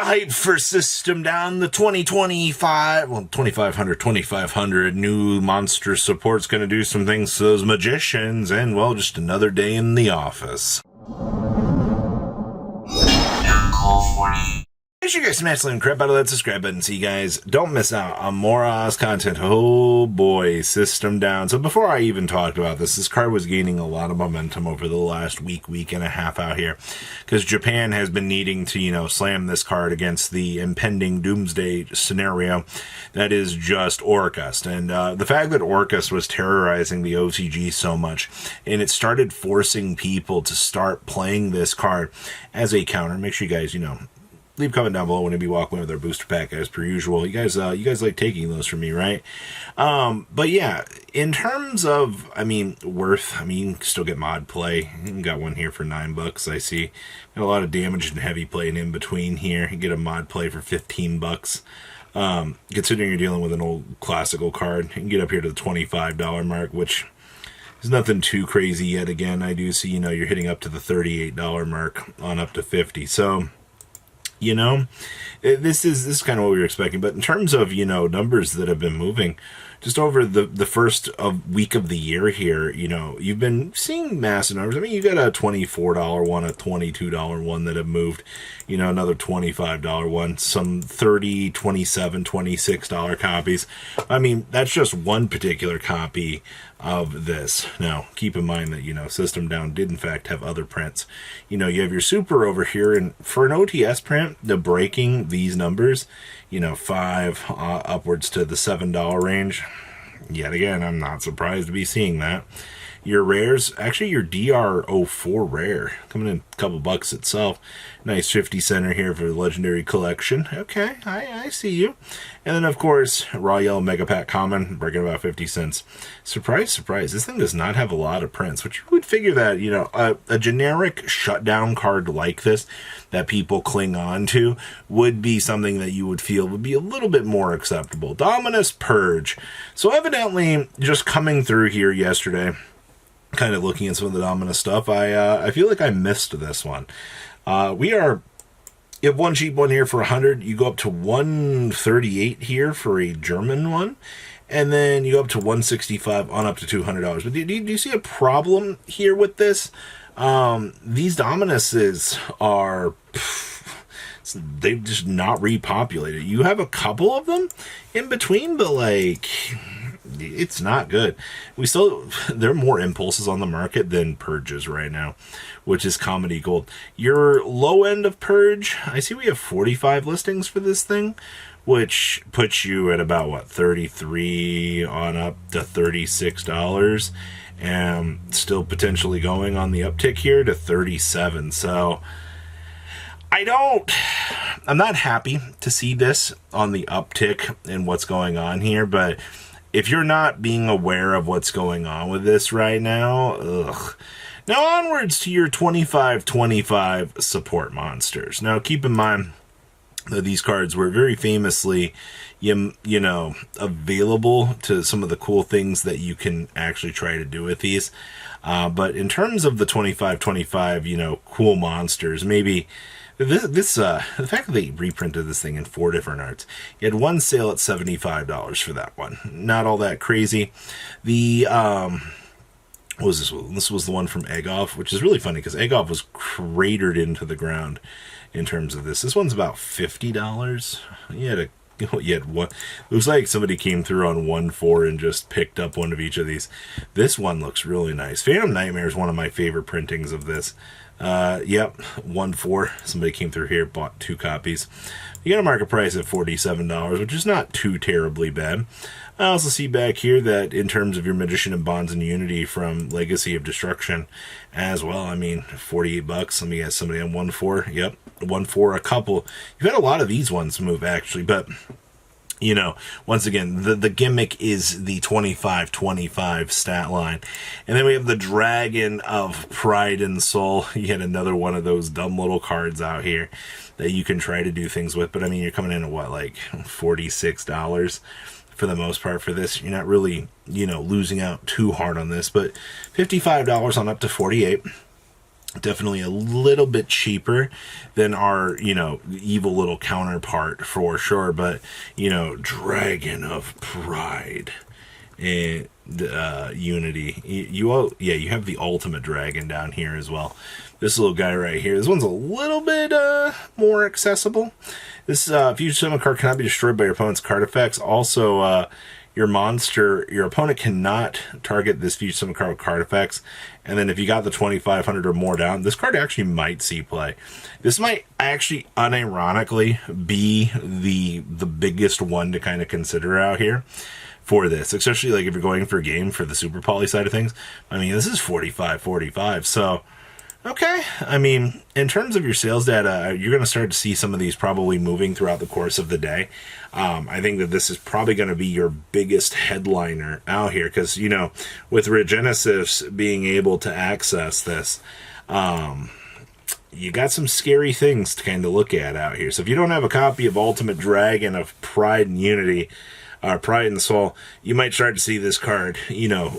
hype for System Down, the 2500 new monster support's going to do some things to those magicians, and, well, just another day in the office. Make sure you guys smash the crap out of that subscribe button so you guys don't miss out on more Oz content. Oh boy, System Down. So before I even talked about this card was gaining a lot of momentum over the last week and a half out here, because Japan has been needing to, slam this card against the impending doomsday scenario that is just Orcust. And the fact that Orcust was terrorizing the OCG so much, and it started forcing people to start playing this card as a counter. Make sure you guys, leave a comment down below when you be walking with our booster pack as per usual. You guys like taking those from me, right? But yeah, in terms of, worth, you can still get mod play. You got one here for $9, I see. Got a lot of damage and heavy play and in between here. You get a mod play for $15. Considering you're dealing with an old classical card, you can get up here to the $25 mark, which is nothing too crazy yet. Again, I do see, you're hitting up to the $38 mark on up to 50. So, this is kind of what we were expecting. But in terms of, numbers that have been moving, just over the first week of the year here, you've been seeing massive numbers. You got a $24 one, a $22 one that have moved, another $25 one, some $30, $27, $26 copies. That's just one particular copy of this. Now, keep in mind that, System Down did in fact have other prints. You have your Super over here, and for an OTS print, the breaking these numbers, $5 upwards to the $7 range. Yet again, I'm not surprised to be seeing that. Your rares, actually your DR04 rare, coming in a couple bucks itself. Nice 50 center here for the Legendary Collection. Okay, I see you. And then, of course, Raw Yellow Mega Pack Common, breaking about 50 cents. Surprise, surprise, this thing does not have a lot of prints, which you would figure that, a generic shutdown card like this that people cling on to would be something that you would feel would be a little bit more acceptable. Dominus Purge. So evidently, just coming through here yesterday, kind of looking at some of the Dominus stuff, I feel like I missed this one. You have one cheap one here for 100. You go up to 138 here for a German one, and then you go up to 165 on up to $200. But do you see a problem here with this? These Dominuses are, they've just not repopulated. You have a couple of them in between, but it's not good. There are more impulses on the market than purges right now, which is comedy gold. Your low end of purge, I see we have 45 listings for this thing, which puts you at about, what, 33 on up to $36, and still potentially going on the uptick here to 37. So I'm not happy to see this on the uptick and what's going on here, but if you're not being aware of what's going on with this right now, ugh. Now onwards to your 25 support monsters. Now keep in mind that these cards were very famously, available to some of the cool things that you can actually try to do with these. But in terms of the 25, cool monsters, maybe the fact that they reprinted this thing in 4 different arts. You had one sale at $75 for that one. Not all that crazy. What was this one? This was the one from Eggoff, which is really funny because Eggoff was cratered into the ground in terms of this. This one's about $50. You had one. Looks like somebody came through on 1-4 and just picked up one of each of these. This one looks really nice. Phantom Nightmare is one of my favorite printings of this. Yep, 1-4. Somebody came through here, bought 2 copies. You got a market price at $47, which is not too terribly bad. I also see back here that in terms of your Magician and Bonds and Unity from Legacy of Destruction as well, $48. Let me get somebody on 1-4. Yep, 1-4, a couple. You've had a lot of these ones move, actually, but once again, the gimmick is the 25 stat line. And then we have the Dragon of Pride and Soul. You had another one of those dumb little cards out here that you can try to do things with. But you're coming in at what, like $46 for the most part for this. You're not really, losing out too hard on this. But $55 on up to 48. Definitely a little bit cheaper than our, evil little counterpart for sure. But, Dragon of Pride and Unity. You have the ultimate dragon down here as well. This little guy right here. This one's a little bit more accessible. This future summon card cannot be destroyed by your opponent's card effects. Also, your opponent cannot target this future summon card with card effects. And then if you got the 2,500 or more down, this card actually might see play. This might actually unironically be the biggest one to kind of consider out here for this, especially like if you're going for a game for the super poly side of things. I mean, this is 45-45, so okay. I mean, in terms of your sales data, you're going to start to see some of these probably moving throughout the course of the day. I think that this is probably going to be your biggest headliner out here because, with Regenesis being able to access this, you got some scary things to kind of look at out here. So if you don't have a copy of Ultimate Dragon of Pride and Unity, Pride and Soul, you might start to see this card,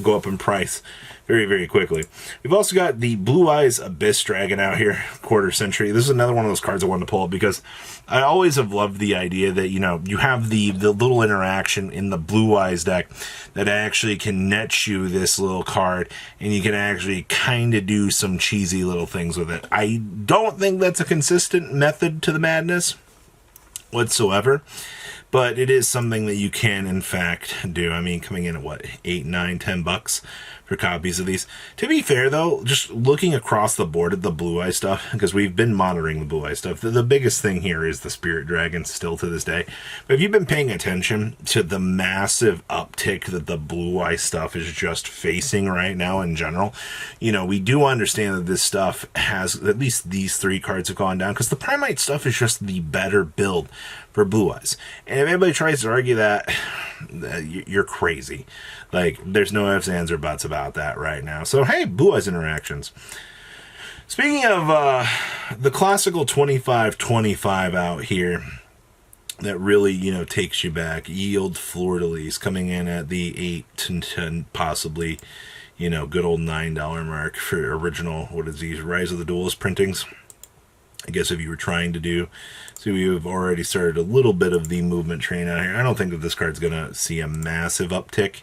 go up in price very, very quickly. We've also got the Blue Eyes Abyss Dragon out here, quarter century. This is another one of those cards I wanted to pull up because I always have loved the idea that, you have the little interaction in the Blue Eyes deck that actually can net you this little card, and you can actually kind of do some cheesy little things with it. I don't think that's a consistent method to the madness whatsoever, but it is something that you can in fact do. I mean, coming in at what, $8, $9, $10 for copies of these. To be fair though, just looking across the board at the Blue Eye stuff, because we've been monitoring the Blue Eye stuff, the biggest thing here is the Spirit Dragon still to this day. But if you've been paying attention to the massive uptick that the Blue Eye stuff is just facing right now in general, we do understand that this stuff has, at least these 3 cards have gone down, because the Primite stuff is just the better build for Blue Eyes. And if anybody tries to argue that, you're crazy. Like, there's no ifs, ands, or buts about that right now. So, hey, Blue Eyes interactions. Speaking of the classical 25-25 out here that really, takes you back, Yield Fleurdelis coming in at the 8 to 10, possibly, good old $9 mark for original, what is these, Rise of the Duelist printings. I guess if you were trying to do, so you've already started a little bit of the movement train out here. I don't think that this card's going to see a massive uptick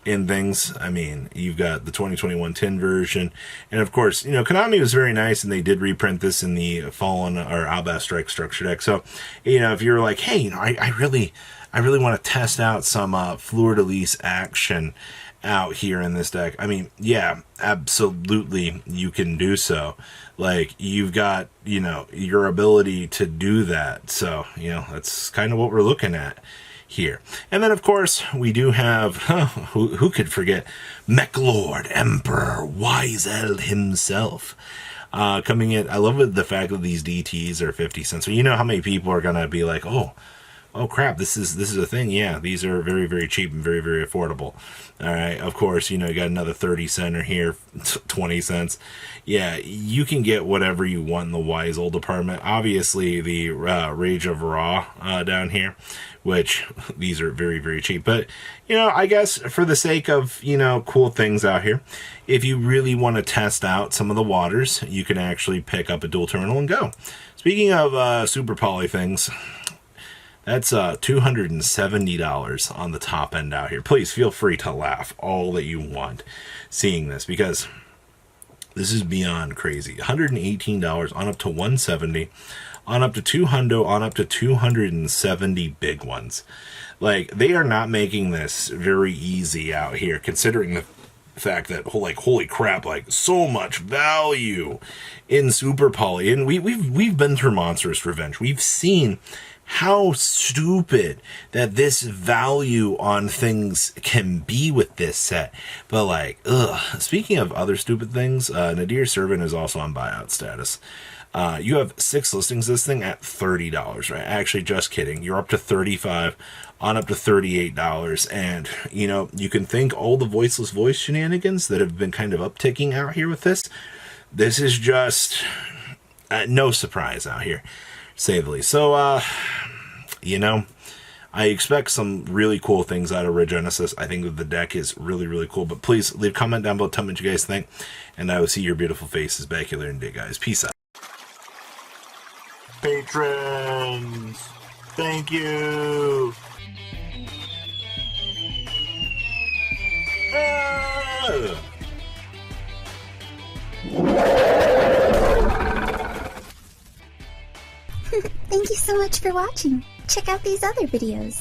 in things. I mean, you've got the 2021 tin version, and of course, Konami was very nice, and they did reprint this in the Fallen or Outback Strike structure deck. So, if you're like, hey, I really want to test out some Fleurdelis action out here in this deck. I mean, yeah, absolutely, you can do so. Like, you've got, your ability to do that. So, that's kind of what we're looking at here. And then, of course, we do have, who could forget, Meklord, Emperor Wisel himself, coming in. I love the fact that these DTs are 50 cents. So you know how many people are going to be like, oh crap, this is a thing. Yeah, these are very, very cheap and very, very affordable. All right, of course, you got another 30 center here, 20 cents. Yeah, you can get whatever you want in the wisel department. Obviously, the Rage of Raw down here, which these are very, very cheap. But, I guess for the sake of, cool things out here, if you really want to test out some of the waters, you can actually pick up a dual terminal and go. Speaking of super poly things, that's $270 on the top end out here. Please feel free to laugh all that you want seeing this, because this is beyond crazy. $118 on up to $170, on up to $200, on up to 270 big ones. Like, they are not making this very easy out here, considering the fact that, holy crap, so much value in Super Poly. And we've been through Monstrous Revenge. We've seen how stupid that this value on things can be with this set. But speaking of other stupid things, Nadir Servant is also on buyout status. You have 6 listings this thing at $30, right? Actually, just kidding. You're up to $35, on up to $38. And, you can thank all the voiceless voice shenanigans that have been kind of upticking out here with this. This is just no surprise out here, say the least. So, I expect some really cool things out of Regenesis. I think that the deck is really, really cool. But please leave a comment down below, tell me what you guys think. And I will see your beautiful faces back here later in the day, guys. Peace out. Patrons, thank you. Thank you so much for watching. Check out these other videos.